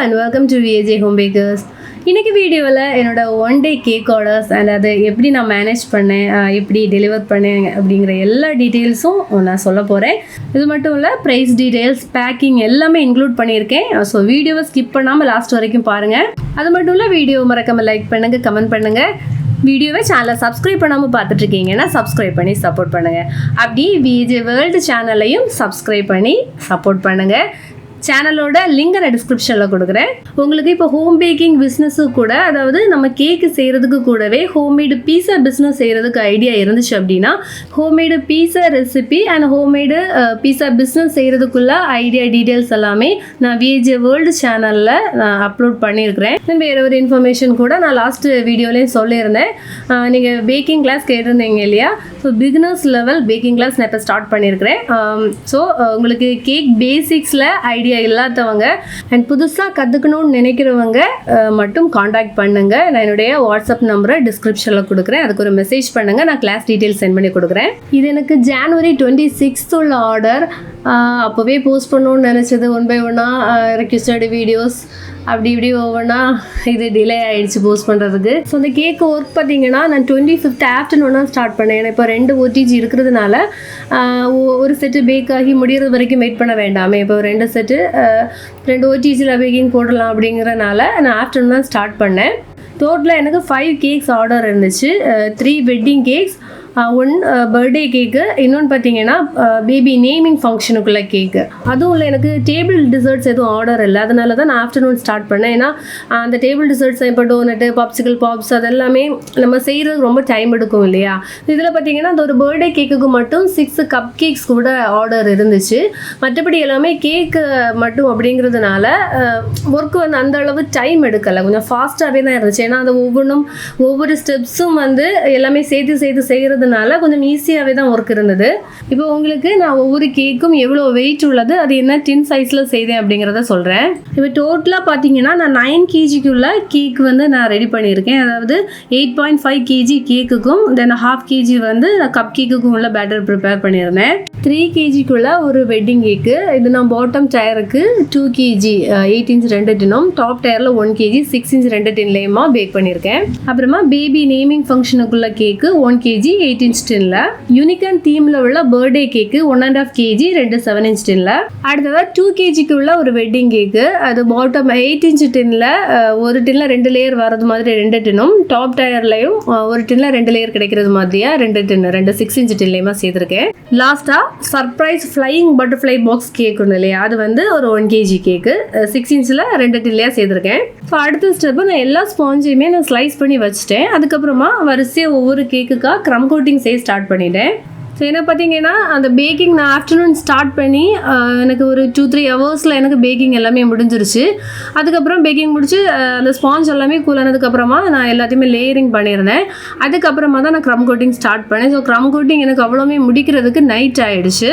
and welcome to VAJ Home Bakers. இன்னைக்கு வீடியோவில் என்னோட one day cake orders and அதை எப்படி நான் மேனேஜ் பண்ணேன், எப்படி டெலிவர் பண்ணேன் அப்படிங்கிற எல்லா டீட்டெயில்ஸும் நான் சொல்ல போகிறேன். இது மட்டும் இல்லை, ப்ரைஸ் டீட்டெயில்ஸ், பேக்கிங் எல்லாமே இன்க்ளூட் பண்ணியிருக்கேன். ஸோ வீடியோவை ஸ்கிப் பண்ணாமல் லாஸ்ட் வரைக்கும் பாருங்கள். அது மட்டும் இல்லை, வீடியோ மறக்காமல் லைக் பண்ணுங்கள், கமெண்ட் பண்ணுங்கள். வீடியோவை சேனலை சப்ஸ்கிரைப் பண்ணாமல் பார்த்துட்ருக்கீங்கன்னா சப்ஸ்கிரைப் பண்ணி சப்போர்ட் பண்ணுங்கள். அப்படி விஜே வேர்ல்டு சேனலையும் சப்ஸ்கிரைப் பண்ணி சப்போர்ட் பண்ணுங்கள். சேனலோட லிங்கை நான் டிஸ்கிரிப்ஷனில் கொடுக்குறேன். உங்களுக்கு இப்போ ஹோம் பேக்கிங் பிஸ்னஸு கூட, அதாவது நம்ம கேக்கு செய்கிறதுக்கு கூடவே ஹோம்மேடு பீஸா பிஸ்னஸ் செய்கிறதுக்கு ஐடியா இருந்துச்சு அப்படின்னா, homemade pizza recipe and homemade pizza business செய்கிறதுக்குள்ள ஐடியா டீட்டெயில்ஸ் எல்லாமே நான் விஜே வேர்ல்டு சேனலில் நான் அப்லோட் பண்ணியிருக்கிறேன். வேறு ஒரு இன்ஃபர்மேஷன் கூட நான் லாஸ்ட் வீடியோலேயும் சொல்லியிருந்தேன். நீங்கள் பேக்கிங் கிளாஸ் கேட்டிருந்தீங்க இல்லையா? So beginners level baking class நான் இப்போ ஸ்டார்ட் பண்ணியிருக்கிறேன். ஸோ உங்களுக்கு கேக் பேசிக்ஸில் ஐடியா இல்லாதவங்க அண்ட் புதுசாக கற்றுக்கணும்னு நினைக்கிறவங்க மட்டும் காண்டாக்ட் பண்ணுங்கள். நான் என்னுடைய வாட்ஸ்அப் நம்பரை டிஸ்கிரிப்ஷனில் கொடுக்குறேன். அதுக்கு ஒரு மெசேஜ் பண்ணுங்கள், நான் கிளாஸ் டீட்டெயில்ஸ் சென்ட் பண்ணி கொடுக்குறேன். இது எனக்கு ஜனவரி 26 உள்ள ஆர்டர். அப்போவே போஸ்ட் பண்ணணும்னு நினச்சது, ஒன் பை ஒன்னாக ரெக்வஸ்டட் வீடியோஸ் அப்படி இப்படி ஒவ்வொன்றா இது டிலே ஆகிடுச்சு போஸ்ட் பண்ணுறதுக்கு. ஸோ அந்த கேக்கு ஒர்க் பார்த்தீங்கன்னா நான் 25th ஆஃப்டர்நூனாக ஸ்டார்ட் பண்ணேன். ஏன்னா இப்போ 2 OTG இருக்கிறதுனால ஒரு செட்டு பேக் ஆகி முடிகிறது வரைக்கும் வெயிட் பண்ண வேண்டாமே. இப்போ 2 OTGயில் பேக்கிங் போடலாம் அப்படிங்கிறனால நான் ஆஃப்டர்நூன் தான் ஸ்டார்ட் பண்ணேன். டோட்டலாக எனக்கு 5 கேக்ஸ் ஆர்டர் இருந்துச்சு. 3 வெட்டிங் கேக்ஸ், 1 பர்த்டே கேக்கு, இன்னொன்று பார்த்தீங்கன்னா பேபி நேமிங் ஃபங்க்ஷனுக்குள்ள கேக்கு. அதுவும் இல்லை, எனக்கு டேபிள் டிசர்ட்ஸ் எதுவும் ஆர்டர் இல்லை. அதனால தான் நான் ஆஃப்டர்நூன் ஸ்டார்ட் பண்ணேன். ஏன்னா அந்த டேபிள் டிசர்ட்ஸ் இப்போ டோனட்டு, பாப்சிக்கல் பாப்ஸ் அதெல்லாமே நம்ம செய்கிறது ரொம்ப டைம் எடுக்கும் இல்லையா? இதில் பார்த்தீங்கன்னா அந்த ஒரு பர்த்டே கேக்குக்கு மட்டும் 6 கப் கேக்ஸ் கூட ஆர்டர் இருந்துச்சு. மற்றபடி எல்லாமே கேக்கு மட்டும் அப்படிங்கிறதுனால ஒர்க்கு வந்து அந்த அளவு டைம் எடுக்கலை, கொஞ்சம் ஃபாஸ்ட்டாகவே தான் இருந்துச்சு. ஏன்னா அந்த ஒவ்வொரு ஸ்டெப்ஸும் வந்து எல்லாமே சேர்த்து செய்கிறது கொஞ்சம் ஈஸியாகவே தான் ஒர்க் இருந்தது. இப்போ உங்களுக்கு நான் ஒவ்வொரு கேக்கும் எவ்வளோ வெயிட் உள்ளது, அது என்ன டின் சைஸில் செய்தேன் அப்படிங்கிறத சொல்கிறேன். இப்போ டோட்டலாக பார்த்தீங்கன்னா நான் 9 kgக்குள்ள கேக் வந்து நான் ரெடி பண்ணியிருக்கேன். அதாவது 8.5 kg கேக்குக்கும் தென் 1/2 kg வந்து கப் கேக்குக்கும் உள்ள பேட்டர் ப்ரிப்பேர் பண்ணியிருந்தேன். 3 kgக்குள்ள ஒரு வெட்டிங் கேக்கு. இது நான் பாட்டம் டயருக்கு 2 kg 8 inch 2 டின்னும், டாப் டயரில் 1 kg 6 inch 2 டின்லேயுமா பேக் பண்ணியிருக்கேன். அப்புறமா பேபி நேமிங் ஃபங்க்ஷனுக்குள்ள கேக்கு 1 kg 8 inch டின்ல, யூனிகான் தீமில் உள்ள பர்த்டே கேக்கு 1.5 kg 2 7 inch டின்ல. அடுத்ததாக 2 kgக்கு உள்ள ஒரு வெட்டிங் கேக்கு, அது பாட்டம் 8 inch டின்ல, ஒரு டின்ல 2 லேயர் வரது மாதிரி 2 டின்னும், டாப் டயர்லையும் ஒரு டின்ல 2 லேயர் கிடைக்கிறது மாதிரியா 2 டின்னு 2 6 inch டின்லையுமா செய்திருக்கேன். லாஸ்ட்டாக surprise flying butterfly box cake ஒன்று இல்லையா, அது வந்து ஒரு 1 kg கேக்கு 6 inchல 2 டின்லையாக செய்திருக்கேன். ஸோ அடுத்த ஸ்டெப்பு நான் எல்லா ஸ்பாஞ்சையுமே நான் ஸ்லைஸ் பண்ணி வச்சுட்டேன். அதுக்கப்புறமா வரிசையாக ஒவ்வொரு கேக்குக்காக க்ரம் கோட்டிங் செய்ய ஸ்டார்ட் பண்ணிட்டேன். ஸோ என்ன பார்த்தீங்கன்னா அந்த பேக்கிங் நான் ஆஃப்டர்நூன் ஸ்டார்ட் பண்ணி எனக்கு ஒரு 2-3 ஹவர்ஸில் எனக்கு பேக்கிங் எல்லாமே முடிஞ்சிருச்சு. அதுக்கப்புறம் பேக்கிங் முடிச்சு அந்த ஸ்பாஞ்ச் எல்லாமே கூலானதுக்கப்புறமா நான் எல்லாத்தையுமே லேயரிங் பண்ணியிருந்தேன். அதுக்கப்புறமா தான் நான் க்ரம் கோட்டிங் ஸ்டார்ட் பண்ணேன். ஸோ க்ரம் கோட்டிங் எனக்கு அவ்வளோமே முடிக்கிறதுக்கு நைட் ஆகிடுச்சு.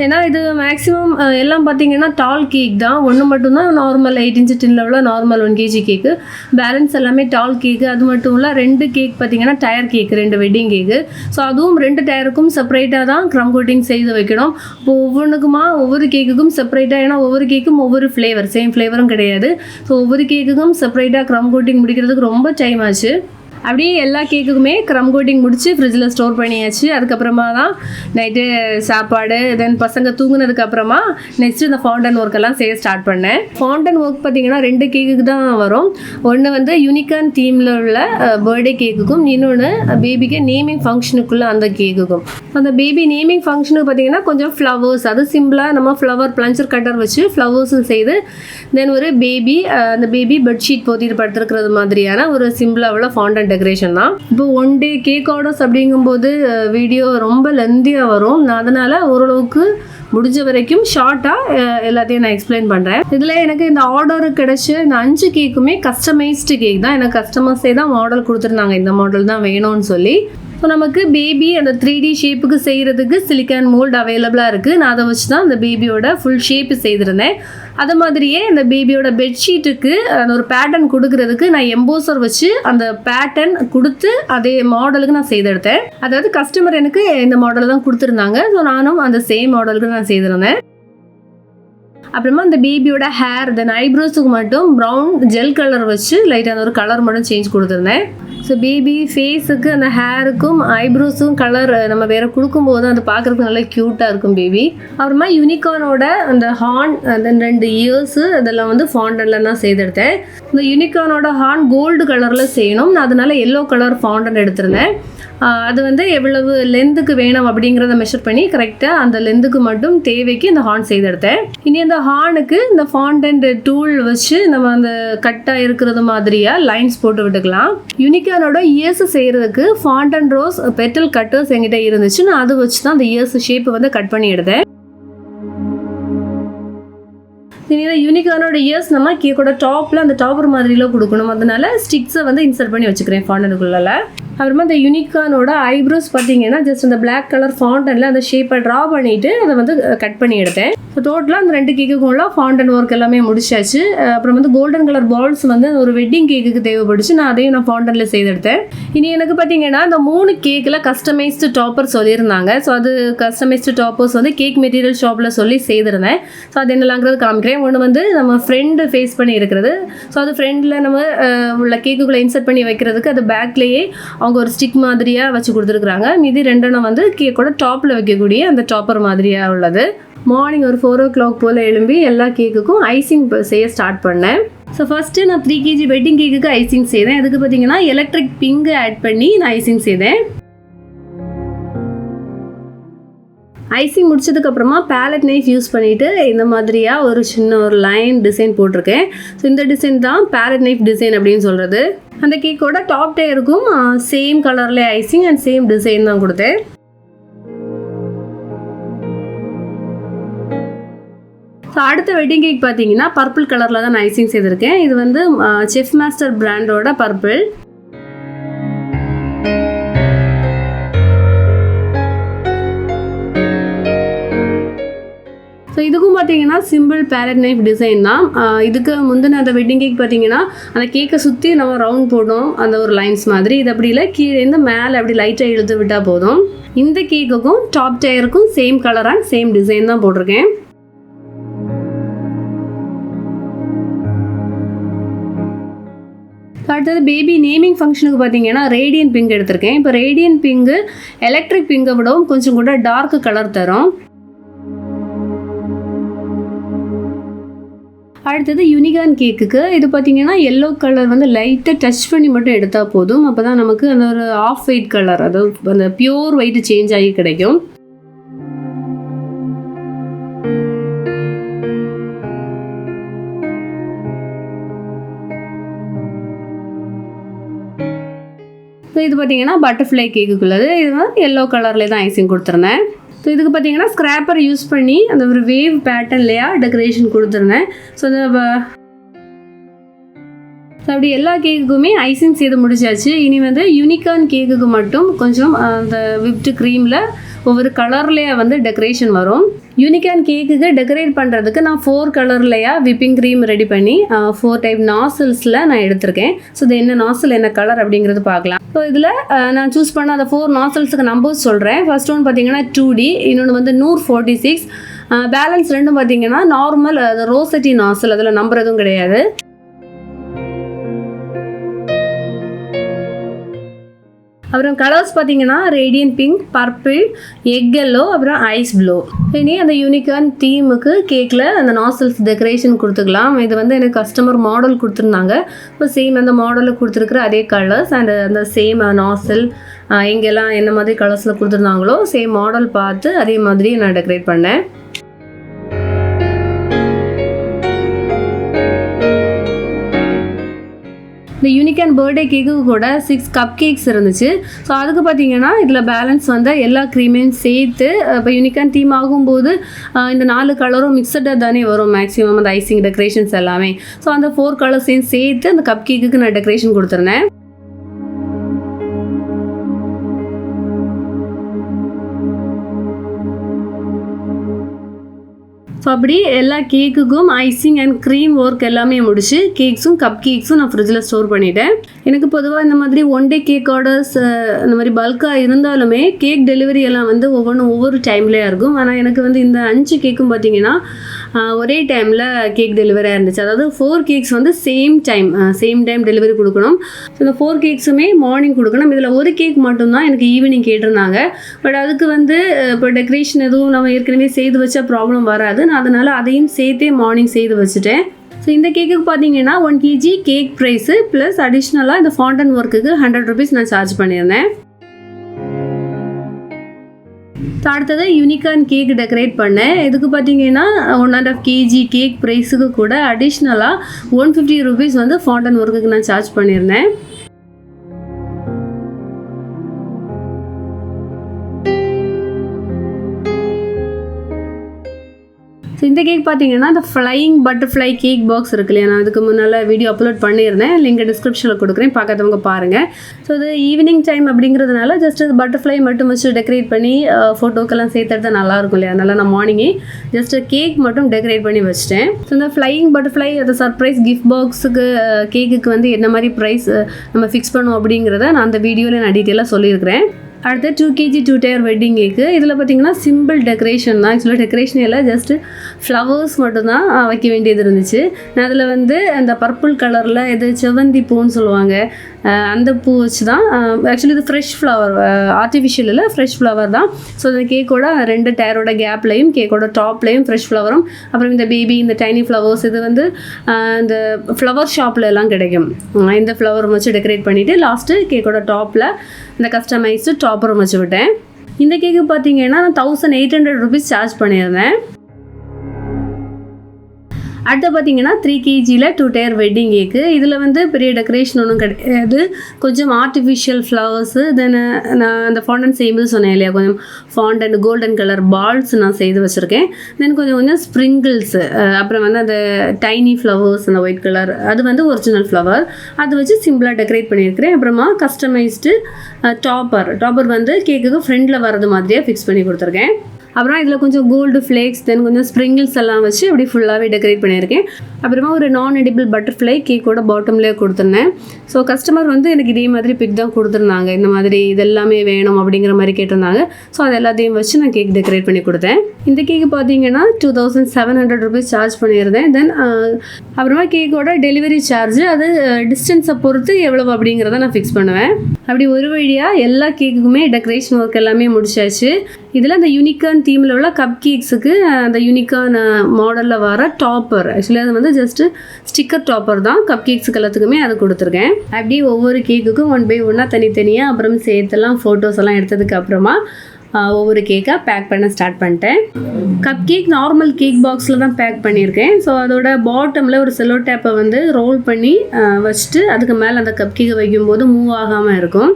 ஏன்னா இது மேக்ஸிமம் எல்லாம் பார்த்தீங்கன்னா டால் கேக் தான். ஒன்று மட்டும்தான் நார்மல் 8 inch டின்ல உள்ள நார்மல் 1 kg கேக்கு. பேலன்ஸ் எல்லாமே டால் கேக்கு. அது மட்டும் இல்லை 2 கேக் பார்த்தீங்கன்னா டயர் கேக்கு, 2 வெட்டிங் கேக்கு. ஸோ அதுவும் 2 டயருக்கும் செப்பரேட்டாக தான் க்ரம் கோட்டிங் செய்து வைக்கணும். இப்போ ஒவ்வொரு கேக்குக்கும் செப்பரேட்டாக, ஏன்னா ஒவ்வொரு கேக்கும் ஒவ்வொரு ஃப்ளேவர், சேம் ஃப்ளேவரும் கிடையாது. ஸோ ஒவ்வொரு கேக்குக்கும் செப்பரேட்டாக க்ரம் கோட்டிங் முடிக்கிறதுக்கு ரொம்ப டைம் ஆச்சு. அப்படியே எல்லா கேக்குக்குமே க்ரம் கோட்டிங் முடித்து ஃப்ரிட்ஜில் ஸ்டோர் பண்ணியாச்சு. அதுக்கப்புறமா தான் நைட்டு சாப்பாடு, தென் பசங்க தூங்குனதுக்கப்புறமா நெக்ஸ்ட்டு இந்த ஃபவுண்டன் ஒர்க்கெல்லாம் செய்ய ஸ்டார்ட் பண்ணேன். ஃபவுண்டன் ஒர்க் பார்த்திங்கன்னா 2 கேக்குக்கு தான் வரும். ஒன்று வந்து யூனிகான் தீமில் உள்ள பர்த்டே கேக்குக்கும், இன்னொன்று பேபிக்கு நேமிங் ஃபங்க்ஷனுக்குள்ளே அந்த கேக்குக்கும். அந்த பேபி நேமிங் ஃபங்க்ஷனுக்கு பார்த்திங்கன்னா கொஞ்சம் ஃப்ளவர்ஸ், அது சிம்பிளாக நம்ம ஃப்ளவர் பிளஞ்சர் கட்டர் வச்சு ஃப்ளவர்ஸும் செய்து, தென் ஒரு அந்த பேபி பெட்ஷீட் போத்திட்டு படுத்துருக்கிறது மாதிரியான ஒரு சிம்பிளாக உள்ள ஃபவுண்டன் டெக்கரேஷன் தான். இப்போ 1 day கேக் ஆர்டர்ஸ் அப்படிங்கும்போது வீடியோ ரொம்ப லெந்தியாக வரும். நான் அதனால் ஓரளவுக்கு முடிஞ்ச வரைக்கும் ஷார்ட்டாக எல்லாத்தையும் நான் எக்ஸ்பிளைன் பண்ணுறேன். இதில் எனக்கு இந்த ஆர்டரு கிடச்சி இந்த 5 கேக்குமே கஸ்டமைஸ்டு கேக் தான். எனக்கு கஸ்டமர்ஸே தான் மாடல் கொடுத்துருந்தாங்க, இந்த மாடல் தான் வேணும்னு சொல்லி. ஸோ நமக்கு பேபி அந்த 3D ஷேப்புக்கு செய்கிறதுக்கு சிலிக்கான் மோல்டு அவைலபிளாக இருக்குது. நான் அதை வச்சு தான் அந்த பேபியோட ஃபுல் ஷேப்பு செய்திருந்தேன். அது மாதிரியே இந்த பேபியோட பெட்ஷீட்டுக்கு அந்த ஒரு பேட்டர்ன் கொடுக்கறதுக்கு நான் எம்போசர் வச்சு அந்த பேட்டர்ன் கொடுத்து அதே மாடலுக்கு நான் செய்தெடுத்தேன். அதாவது கஸ்டமர் எனக்கு இந்த மாடல் தான் கொடுத்துருந்தாங்க. ஸோ நானும் அந்த சேம் மாடலுக்கு நான் செய்திருந்தேன். அப்புறமா அந்த பேபியோட ஹேர் தென் ஐப்ரோஸுக்கு மட்டும் ப்ரௌன் ஜெல் கலர் வச்சு லைட்டாக அந்த ஒரு கலர் மட்டும் சேஞ்ச் கொடுத்துருந்தேன். ஸோ பேபி ஃபேஸுக்கு அந்த ஹேருக்கும் ஐப்ரோஸும் கலர் நம்ம வேறு கொடுக்கும்போது அது பார்க்குறதுக்கு நல்லா க்யூட்டாக இருக்கும் பேபி. அப்புறமா யூனிகார்னோட அந்த ஹார்ன் தென் 2 இயர்ஸு அதெல்லாம் வந்து ஃபாண்டன்ல தான் செய்தெடுத்தேன். இந்த யூனிகார்னோட ஹார்ன் கோல்டு கலரில் செய்யணும், நான் அதனால எல்லோ கலர் ஃபாண்டன் எடுத்திருந்தேன். அது வந்து எவ்வளவு லென்த்துக்கு வேணும் அப்படிங்கிறத மெஷர் பண்ணி கரெக்டாக அந்த லென்த்துக்கு மட்டும் தேவைக்கு இந்த ஹார்ன் செய்தெடுத்தேன். இனி அந்த ஹார்னுக்கு இந்த ஃபாண்டன்ட் டூல் வச்சு நம்ம அந்த கட்டாக இருக்கிறது மாதிரியாக லைன்ஸ் போட்டு விட்டுக்கலாம். யூனிகார்னோட இயர்ஸ் செய்கிறதுக்கு ஃபாண்டன் ரோஸ் பெட்டல் கட்டர்ஸ் என்கிட்ட இருந்துச்சு, நான் அதை வச்சு தான் அந்த இயர்ஸ் ஷேப்பை வந்து கட் பண்ணி எடுத்தேன். யூனிகார்னோட இயர்ஸ் நம்ம கேக்கோட டாப்பில் அந்த டாப்பர் மாதிரிலாம் கொடுக்கணும், அதனால ஸ்டிக்ஸை வந்து இன்சர்ட் பண்ணி வச்சுக்கிறேன் ஃபாண்டனுக்குள்ள. அப்புறமா இந்த யூனிகார்னோட ஐப்ரோஸ் பார்த்தீங்கன்னா ஜஸ்ட் அந்த பிளாக் கலர் ஃபாண்டனில் அந்த ஷேப்பை ட்ரா பண்ணிவிட்டு அதை வந்து கட் பண்ணி எடுத்தேன். ஸோ டோட்டலாக அந்த 2 கேக்குக்குள்ள ஃபாண்டன் ஒர்க் எல்லாமே முடிச்சாச்சு. அப்புறம் வந்து கோல்டன் கலர் பால்ஸ் வந்து ஒரு வெட்டிங் கேக்குக்கு தேவைப்படுச்சு, நான் அதையும் நான் ஃபாண்டனில் செய்தெடுத்தேன். இனி எனக்கு பார்த்தீங்கன்னா இந்த 3 கேக்கில் கஸ்டமைஸ்டு டாப்பர் சொல்லியிருந்தாங்க. ஸோ அது கஸ்டமைஸ்டு டாப்பர்ஸ் வந்து கேக் மெட்டீரியல் ஷாப்பில் சொல்லி செய்திருந்தேன். ஸோ அது என்னலாங்கிறது காமிக்கிறேன். ஒன்று வந்து நம்ம ஃப்ரெண்டு ஃபேஸ் பண்ணி இருக்கிறது, ஸோ அது ஃப்ரெண்டில் நம்ம உள்ள கேக்குக்குள்ளே இன்சர்ட் பண்ணி வைக்கிறதுக்கு அது பேக்லேயே அவங்க ஒரு ஸ்டிக் மாதிரியாக வச்சு கொடுத்துருக்குறாங்க. மீதி 2 வந்து கேக்கோட டாப்பில் வைக்கக்கூடிய அந்த டாப்பர் மாதிரியாக உள்ளது. மார்னிங் ஒரு 4 o'clock போல் எழும்பி எல்லா கேக்குக்கும் ஐசிங் செய்ய ஸ்டார்ட் பண்ணேன். ஸோ ஃபஸ்ட்டு நான் 3 kg வெட்டிங் கேக்குக்கு ஐசிங் செய்தேன். அதுக்கு பார்த்தீங்கன்னா எலக்ட்ரிக் பிங்க் ஆட் பண்ணி நான் ஐசிங் செய்தேன். ஐசிங் முடிச்சதுக்கப்புறமா பேலட் நைஃப் யூஸ் பண்ணிவிட்டு இந்த மாதிரியாக ஒரு சின்ன ஒரு லைன் டிசைன் போட்டிருக்கேன். ஸோ இந்த டிசைன் தான் பேலட் நைஃப் டிசைன் அப்படின்னு சொல்கிறது. அந்த கேக்கோட டாப் டயருக்கும் சேம் கலர்லேயே ஐசிங் அண்ட் சேம் டிசைன் தான் கொடுத்தேன். ஸோ அடுத்த வெட்டிங் கேக் பார்த்தீங்கன்னா பர்பிள் கலரில் தான் நான் ஐசிங் செய்திருக்கேன். இது வந்து செஃப் மாஸ்டர் பிராண்டோட பர்பிள். ஸோ இதுக்கும் பார்த்தீங்கன்னா சிம்பிள் பேலட் நைஃப் டிசைன் தான். இதுக்கு முந்தின அந்த வெட்டிங் கேக் பார்த்தீங்கன்னா அந்த கேக்கை சுற்றி நம்ம ரவுண்ட் போடணும், அந்த ஒரு லைன்ஸ் மாதிரி. இது அப்படி இல்லை, கீழேருந்து மேலே அப்படி லைட்டாக இழுத்து விட்டால் போதும். இந்த கேக்குக்கும் டாப் டயருக்கும் same colour and same design தான் போட்டிருக்கேன். அடுத்தது பேபி நேமிங் ஃபங்க்ஷனுக்கு பார்த்தீங்கன்னா ரேடியன் பிங்க் எடுத்திருக்கேன். இப்போ ரேடியன் பிங்கு எலக்ட்ரிக் பிங்கை விடவும் கொஞ்சம் கூட டார்க் கலர் தரும். அடுத்தது யூனிகார்ன் கேக்குக்கு இது பார்த்தீங்கன்னா எல்லோ கலர் வந்து லைட்டாக டச் பண்ணி மட்டும் எடுத்தால் போதும். அப்போ தான் நமக்கு அந்த ஒரு ஆஃப் ஒயிட் கலர், அதாவது அந்த பியூர் ஒயிட் சேஞ்ச் ஆகி கிடைக்கும். ஸோ இது பார்த்தீங்கன்னா பட்டர்ஃப்ளை கேக்குக்குள்ளது. இது வந்து எல்லோ கலர்லேயே தான் ஐசிங் கொடுத்துருந்தேன். ஸோ இதுக்கு பார்த்தீங்கன்னா ஸ்க்ராப்பர் யூஸ் பண்ணி அந்த ஒரு வேவ் பேட்டர்ன்லையா டெக்கரேஷன் கொடுத்துருந்தேன். ஸோ அப்படி எல்லா கேக்குக்குமே ஐசிங் செய்து முடிச்சாச்சு. இனி வந்து யூனிகார்ன் கேக்குக்கு மட்டும் கொஞ்சம் அந்த விப்டு க்ரீமில் ஒவ்வொரு கலர்லேயே வந்து டெக்கரேஷன் வரும். யூனிகார்ன் கேக்குக்கு டெக்கரேட் பண்ணுறதுக்கு நான் 4 கலர்லையா விப்பிங் க்ரீம் ரெடி பண்ணி 4 டைப் நாசில்ஸில் நான் எடுத்திருக்கேன். ஸோ இது என்ன நாசில் என்ன கலர் அப்படிங்கிறது பார்க்கலாம். ஸோ இதில் நான் சூஸ் பண்ண அந்த 4 நாசில்ஸுக்கு நம்பர்ஸ் சொல்கிறேன். ஃபர்ஸ்ட் ஒன்று பார்த்தீங்கன்னா 2D, இன்னொன்று வந்து 146, பேலன்ஸ் 2 பார்த்தீங்கன்னா நார்மல் ரோசட்டி நாசில், அதில் நம்பர் எதுவும் கிடையாது. அப்புறம் கலர்ஸ் பார்த்தீங்கன்னா radian pink, purple, egg yellow, அப்புறம் ஐஸ் ப்ளூ. இனி அந்த யூனிகார்ன் தீமுக்கு கேக்கில் அந்த நாசல்ஸ் டெக்கரேஷன் கொடுத்துக்கலாம். இது வந்து எனக்கு கஸ்டமர் மாடல் கொடுத்துருந்தாங்க. இப்போ சேம் அந்த மாடலில் கொடுத்துருக்குற அதே கலர்ஸ் அண்ட் அந்த சேம் நாசல் எங்கெல்லாம் என்ன மாதிரி கலர்ஸில் கொடுத்துருந்தாங்களோ சேம் மாடல் பார்த்து அதே மாதிரி நான் டெக்கரேட் பண்ணேன். இந்த யூனிகார்ன் பர்த்டே கேக்கு கூட 6 கப் கேக்ஸ் இருந்துச்சு. ஸோ அதுக்கு பார்த்தீங்கன்னா இதில் பேலன்ஸ் வந்து எல்லா க்ரீமையும் சேர்த்து இப்போ யூனிகார்ன் தீம் ஆகும்போது இந்த 4 கலரும் மிக்சடாக தானே வரும் மேக்ஸிமம் அந்த ஐசிங் டெக்கரேஷன்ஸ் எல்லாமே. ஸோ அந்த 4 கலர்ஸையும் சேர்த்து அந்த கப் கேக்குக்கு நான் டெக்கரேஷன் கொடுத்துருந்தேன். ஸோ ஸோ அப்படி எல்லா கேக்குக்கும் ஐசிங் அண்ட் க்ரீம் ஒர்க் எல்லாமே முடிச்சு கேக்ஸும் கப் கேக்ஸும் நான் ஃப்ரிட்ஜில் ஸ்டோர் பண்ணிட்டேன். எனக்கு பொதுவாக இந்த மாதிரி ஒன் டே கேக் ஆர்டர்ஸ் இந்த மாதிரி பல்காக இருந்தாலுமே கேக் டெலிவரி எல்லாம் வந்து ஒவ்வொன்றும் ஒவ்வொரு டைம்லேயே இருக்கும். ஆனால் எனக்கு வந்து இந்த 5 கேக்கும் பார்த்தீங்கன்னா ஒரே டைமில் கேக் டெலிவரியாக இருந்துச்சு. அதாவது 4 கேக்ஸ் வந்து சேம் டைம் டெலிவரி கொடுக்கணும். ஸோ இந்த 4 கேக்ஸுமே மார்னிங் கொடுக்கணும். இதில் ஒரு கேக் மட்டும்தான் எனக்கு ஈவினிங் கேட்டிருந்தாங்க. பட் அதுக்கு வந்து இப்போ டெக்கரேஷன் எதுவும் நம்ம ஏற்கனவே செய்து வச்சா ப்ராப்ளம் வராது. நான் அதனால் அதையும் சேர்த்தே மார்னிங் செய்து வச்சுட்டேன். ஸோ இந்த கேக்குக்கு பார்த்தீங்கன்னா 1 kg கேக் ப்ரைஸு ப்ளஸ் அடிஷ்னலாக இந்த ஃபாண்டன் ஒர்க்குக்கு 100 rupees நான் சார்ஜ் பண்ணியிருந்தேன். அடுத்தது யூனிகார்ன் கேக் டெக்கரேட் பண்ணேன். இதுக்கு பார்த்தீங்கன்னா 1.5 kg கேக் ப்ரைஸுக்கு கூட அடிஷ்னலாக 150 rupees வந்து ஃபாண்டன் ஒர்க்குக்கு நான் சார்ஜ் பண்ணியிருந்தேன். ஸோ இந்த கேக் பார்த்தீங்கன்னா இந்த ஃப்ளையிங் பட்டர்ஃப்ளை கேக் பாக்ஸ் இருக்கு இல்லையா, நான் அதுக்கு முன்னால் வீடியோ அப்லோட் பண்ணியிருந்தேன். லிங்க் டிஸ்கிரிப்ஷனில் கொடுக்குறேன், பார்க்காதவங்க பாருங்கள். ஸோ இது ஈவினிங் டைம் அப்படிங்கிறதுனால ஜஸ்ட் அது பட்டர்ஃப்ளை மட்டும் வச்சு டெக்கரேட் பண்ணி ஃபோட்டோக்கெல்லாம் சேர்த்துட்டு நல்லாயிருக்கும் இல்லையா, அதனால் நான் மார்னிங்கே ஜஸ்ட் கேக் மட்டும் டெக்கரேட் பண்ணி வச்சுட்டேன். ஸோ இந்த ஃப்ளையிங் பட்டர்ஃப்ளை அது சர்ப்ரைஸ் கிஃப்ட் பாக்ஸுக்கு கேக்குக்கு வந்து என்ன மாதிரி ப்ரைஸ் நம்ம ஃபிக்ஸ் பண்ணுவோம் அப்படிங்கிறத நான் அந்த வீடியோவில் நான் டீட்டெயிலாக சொல்லியிருக்கிறேன். அடுத்து 2 kg 2 tier வெட்டிங் கேக்கு. இதில் பார்த்தீங்கன்னா சிம்பிள் டெக்கரேஷன் தான். ஆக்சுவலாக டெக்கரேஷன் இல்லை, ஜஸ்ட்டு ஃப்ளவர்ஸ் மட்டும்தான் வைக்க வேண்டியது இருந்துச்சு. நான் அதில் வந்து அந்த பர்பிள் கலரில் இது செவ்வந்தி பூன்னு சொல்லுவாங்க, அந்த பூ வச்சு தான். ஆக்சுவலி இது ஃப்ரெஷ் ஃப்ளவர், ஆர்டிஃபிஷியல் இல்லை, ஃப்ரெஷ் ஃப்ளவர் தான். ஸோ இந்த கேக்கோட 2 டயரோட கேப்லையும் கேக்கோட டாப்லையும் ஃப்ரெஷ் ஃப்ளவரும் அப்புறம் இந்த பேபி இந்த டைனி ஃப்ளவர்ஸ் இது வந்து இந்த ஃப்ளவர் ஷாப்பில் எல்லாம் கிடைக்கும். இந்த ஃப்ளவர் வச்சு டெக்கரேட் பண்ணிவிட்டு லாஸ்ட்டு கேக்கோட டாப்பில் இந்த கஸ்டமைஸ்டு டாப்பரும் வச்சு விட்டேன். இந்த கேக்கு பார்த்தீங்கன்னா நான் 1800 rupees சார்ஜ் பண்ணியிருந்தேன். அடுத்து பார்த்தீங்கன்னா 3 kg 2 tier வெட்டிங் கேக்கு. இதில் வந்து பெரிய டெக்கரேஷன் ஒன்றும் கிடையாது, கொஞ்சம் ஆர்டிஃபிஷியல் ஃப்ளவர்ஸு. தென் நான் அந்த ஃபாண்டன் செய்யும்போது சொன்னேன் இல்லையா, கொஞ்சம் ஃபாண்டன் கோல்டன் கலர் பால்ஸ் நான் செய்து வச்சுருக்கேன். தென் கொஞ்சம் ஸ்ப்ரிங்கிள்ஸு, அப்புறம் வந்து அந்த டைனி ஃப்ளவர்ஸ் அந்த ஒயிட் கலர் அது வந்து ஒரிஜினல் ஃப்ளவர், அது வச்சு சிம்பிளாக டெக்கரேட் பண்ணியிருக்கிறேன். அப்புறமா கஸ்டமைஸ்டு டாப்பர் வந்து கேக்குக்கு ஃப்ரெண்டில் வரது மாதிரியாக ஃபிக்ஸ் பண்ணி கொடுத்துருக்கேன். அப்புறம் இதில் கொஞ்சம் கோல்டு ஃப்ளேக்ஸ் தென் கொஞ்சம் ஸ்ப்ரிங்கிள்ஸ் எல்லாம் வச்சு அப்படி ஃபுல்லாகவே டெக்கரேட் பண்ணியிருக்கேன். அப்புறமா ஒரு நான் எடிபிள் பட்டர்ஃப்ளை கேக்கோட பாட்டம்லேயே கொடுத்துருந்தேன். ஸோ கஸ்டமர் வந்து எனக்கு இதே மாதிரி பிக் தான் கொடுத்துருந்தாங்க, இந்த மாதிரி இதெல்லாமே வேணும் அப்படிங்கிற மாதிரி கேட்டிருந்தாங்க. ஸோ அது எல்லாத்தையும் வச்சு நான் கேக் டெக்கரேட் பண்ணி கொடுத்தேன். இந்த கேக்கு பார்த்தீங்கன்னா 2700 rupees சார்ஜ் பண்ணியிருந்தேன். தென் அப்புறமா கேக்கோட டெலிவரி சார்ஜ் அது டிஸ்டன்ஸை பொறுத்து எவ்வளோ அப்படிங்கிறத நான் ஃபிக்ஸ் பண்ணுவேன். அப்படி ஒரு வழியாக எல்லா கேக்குக்குமே டெக்கரேஷன் ஒர்க் எல்லாமே முடிச்சாச்சு. இதில் அந்த யூனிகார்ன் தீமில் உள்ள கப் கேக்ஸுக்கு அந்த யூனிகார்ன் மாடலில் வர டாப்பர், ஆக்சுவலி அது வந்து ஜஸ்ட்டு ஸ்டிக்கர் டாப்பர் தான், கப் கேக்ஸுக்கு எல்லாத்துக்குமே அது கொடுத்துருக்கேன். அப்படியே ஒவ்வொரு கேக்குக்கும் 1 by 1 தனித்தனியாக அப்புறம் சேர்த்துலாம் ஃபோட்டோஸ் எல்லாம் எடுத்ததுக்கு அப்புறமா ஒவ்வொரு கேக்காக பேக் பண்ண ஸ்டார்ட் பண்ணிட்டேன். கப் கேக் நார்மல் கேக் பாக்ஸில் தான் பேக் பண்ணியிருக்கேன். ஸோ அதோட பாட்டமில் ஒரு செல்லோ டேப்பை வந்து ரோல் பண்ணி வச்சுட்டு அதுக்கு மேலே அந்த கப் கேக்கை வைக்கும்போது மூவ் ஆகாமல் இருக்கும்.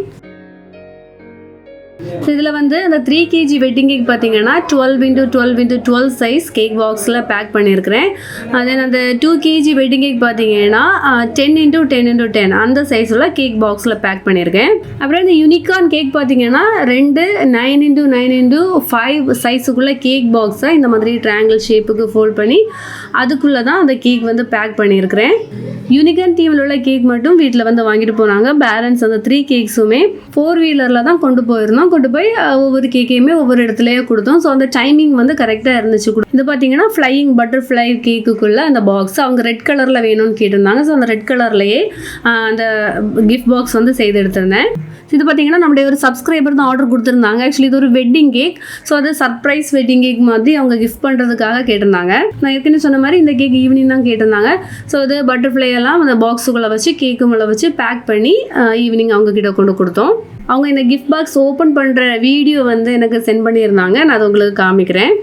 ஸோ இதில் வந்து அந்த 3 kg வெட்டிங் கேக் பார்த்தீங்கன்னா 12 x 12 x 12 சைஸ் கேக் பாக்ஸில் பேக் பண்ணியிருக்கிறேன். தென் அந்த 2 kg வெட்டிங் கேக் பார்த்தீங்கன்னா 10 x 10 x 10 அந்த சைஸில் கேக் பாக்ஸில் பேக் பண்ணியிருக்கேன். அப்புறம் இந்த யூனிகார்ன் கேக் பார்த்தீங்கன்னா 2 9 x 9 x 5 சைஸுக்குள்ளே கேக் பாக்ஸை இந்த மாதிரி ட்ரையாங்கிள் ஷேப்புக்கு ஃபோல்ட் பண்ணி அதுக்குள்ளே தான் அந்த கேக் வந்து பேக் பண்ணியிருக்கிறேன். யூனிகார்ன் தீமில் உள்ள கேக் மட்டும் வீட்டில் வந்து வாங்கிட்டு போனாங்க. பேலன்ஸ் அந்த 3 கேக்ஸுமே 4 வீலரில் தான் கொண்டு போயிருந்தோம். கொண்டு போய் ஒவ்வொரு கேக்கையுமே ஒவ்வொரு இடத்துலையே கொடுத்தோம். ஸோ அந்த டைமிங் வந்து கரெக்டாக இருந்துச்சு. இது பார்த்தீங்கன்னா ஃப்ளையிங் பட்டர்ஃப்ளை கேக்குக்குள்ளே அந்த பாக்ஸ் அவங்க ரெட் கலரில் வேணும்னு கேட்டிருந்தாங்க. ஸோ அந்த ரெட் கலர்லேயே அந்த கிஃப்ட் பாக்ஸ் வந்து செய்து எடுத்திருந்தேன். இது பார்த்தீங்கன்னா நம்முடைய ஒரு சப்ஸ்கிரைபர் தான் ஆர்டர் கொடுத்துருந்தாங்க. ஆக்சுவலி இது ஒரு வெட்டிங் கேக். ஸோ அது சர்ப்ரைஸ் வெட்டிங் கேக் மாதிரி அவங்க கிஃப்ட் பண்ணுறதுக்காக கேட்டிருந்தாங்க. நான் ஏற்கனவே சொன்ன மாதிரி இந்த கேக் ஈவினிங் தான் கேட்டிருந்தாங்க. ஸோ அது பட்டர்ஃப்ளை எல்லாம் அந்த பாக்ஸுக்குள்ளே வச்சு கேக்கு மேலே வச்சு பேக் பண்ணி ஈவினிங் அவங்க கிட்ட கொண்டு கொடுத்தோம். அவங்க இந்த கிஃப்ட் பாக்ஸ் ஓப்பன் பண்ணுற வீடியோ வந்து எனக்கு சென்ட் பண்ணியிருந்தாங்க. நான் அதை உங்களுக்கு காமிக்கிறேன்.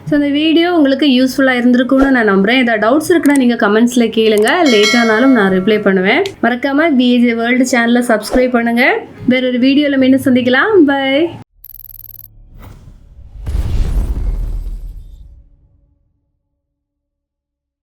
ஸோ இந்த வீடியோ உங்களுக்கு யூஸ்ஃபுல்லாக இருந்திருக்கும்னு நான் நம்புகிறேன். ஏதாவது டவுட்ஸ் இருக்குன்னா நீங்கள் கமெண்ட்ஸில் கேளுங்க, லேட்டானாலும் நான் ரிப்ளை பண்ணுவேன். மறக்காமல் BAJ வேர்ல்டு சேனலை சப்ஸ்கிரைப் பண்ணுங்கள். வேறொரு வீடியோவில் மீண்டும் சந்திக்கலாம். பை.